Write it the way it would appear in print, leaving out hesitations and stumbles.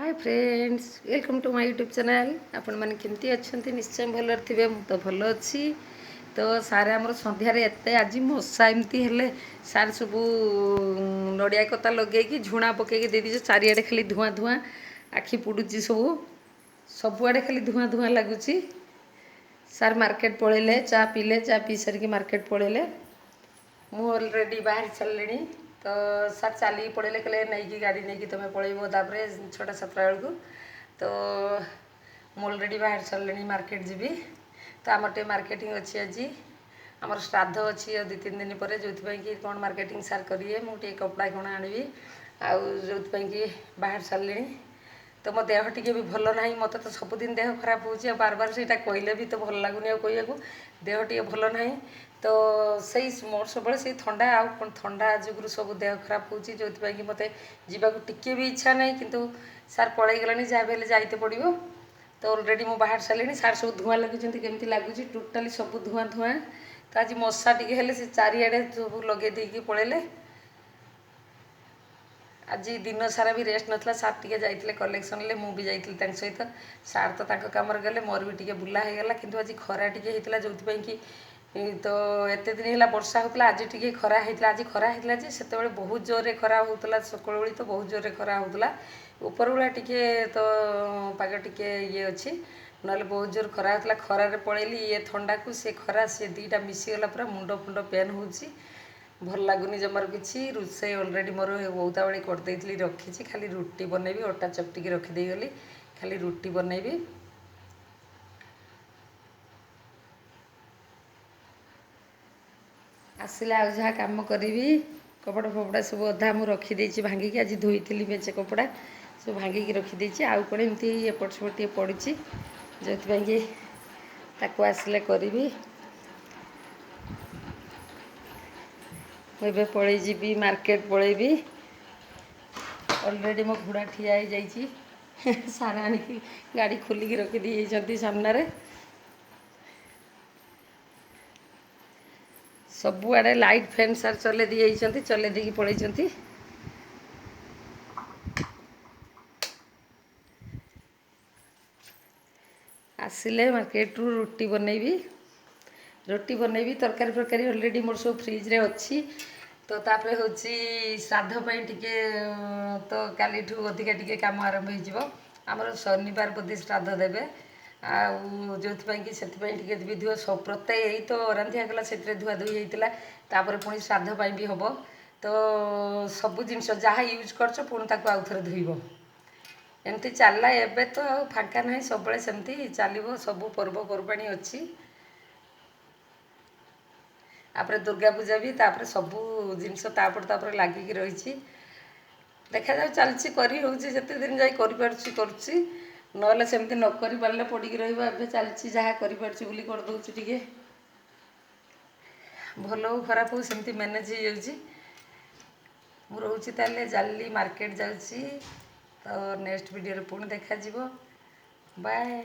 Hi friends welcome to my YouTube channel आपण मैंने केमती अच्छा निश्चय भलर थे मु तो भल अच्छी तो सारे आमर सन्धार एत आज मशा एमती हेले सार सब नड़िया कता लगे झुणा पकईकि दे दीजिए चारिआडे खाली धुआं धुआं आखि पुड़ुची सबुआडे खाली धुआं धुआं लगुच सार मार्केट पलैले चा पीले चा पी सारिकी मार्केट पलैले मु अलरेडी बाहर चलनी तो सार चलिए पड़े कहले नहीं गाड़ी नहीं कि तुम्हें पलैब तापर 6टा 7टा बेलू तो मु अलरेडी बाहर चलनी मार्केट जीवी तो आम टे मार्केटिंग अच्छी आज आमर श्राद्ध अच्छी 2-3 दिन पर जो कि कौन मार्केटिंग सार करेंगे मुझे कपड़ा कौन आनबी जो कि बाहर चलनी तो मो देह टी भी भल ना मत तो सबुदिन देह खराब हो बार बार से कहले भी तो भल लगुनि कहू देह टी भल ना तो सही मोर सब से थंडा आउ थंडा जुगु सब देह खराब हो जो कि मत जावाक टिके भी इच्छा ना कि सार पलि गला जहाँ भी जाते पड़ो तो अलरेडी मु बाहर सारे सार सब धुआं लगे केमती लगुच टोटाली सब धुआं धुआं तो आज मशा टे से चारिआडे सब लगे देकी पलैले आज दिन सारा भी रेस्ट नाला सार टे जाते कलेक्शन मुझे जाती सहित सार तो कम गले मोर भी टे बुला होगा कि आज खरा टे होता जो कि तो एत दिन है वर्षा होता आज टे खरा होता आज खरा होता से बहुत जोर खरा होता सकाल बेली तो बहुत जोर खरा होता ऊपर बेला टे तो पाग टे ये अच्छी ना बहुत जोर खरा होता खरार पलैली ये थंडा को सी खरा सी दीटा मिसीगला पूरा मुंड फुंड पेन हो भल लगुनि जमार कि रोषे अलरेडी मोर बहुता बेले करदे रखी खाली रुटी बनैबी अटा चपटिकी रखीदे गली खाली रुटी बनैबी आसले आ जहाँ कम करी कपड़ा फपड़ा सब अधा मुझे रखीदे भांगिकी आज धोई मेचे कपड़ा सब भांगिकी रखीदे आउ कौन एमती एपट सेपट टे पड़ी जो कि आसले करी मुझे पलि जी मार्केट पलैबी अलरेडी मो घोड़ा ठिया हो जाइए सारा आनिकी गाड़ी खोलिकी रखीदी सामने सबुआड़े लाइट फैन सार चले दी चले दी पलैं आसिले मार्केट रू रोटी बनैबी तरकारी फरकारी अलरेडी मोर सब फ्रिज रे अच्छी तो तापर हूँ श्राद्ध टे तो काली अधिका टे कम आरंभ हो आमर शनिवार बोधे श्राद्ध देवे जो कि से भी धुआ सब प्रत्यय यही तो रांधिया गला से धुआ धुई होता पुणी श्राद्ध भी हम तो सब जिनस जहाँ यूज कर पुणी आउ थे धुईब एमती चलला एबे तो फांका ना सब सेमती चलो सब पर्वपर्वाणी अच्छी आपरे दुर्गा पूजा भी तापर सबू जिनस तापर लगिकी रही देखा जाऊ चलती करी होची जिते दिन जाई करि पारछि करछि नले सेमती न करि पारले पड़िकी रहइबा एबे चलछि जहा करि पारछि बुली कर दउछि टिके भलो खराब हो सेमती मैनेज हो जाउछि मु रहउछि ताले जाली मार्केट जाउछि तो नेक्स्ट वीडियो रे पुणी देखा जिवो बाय।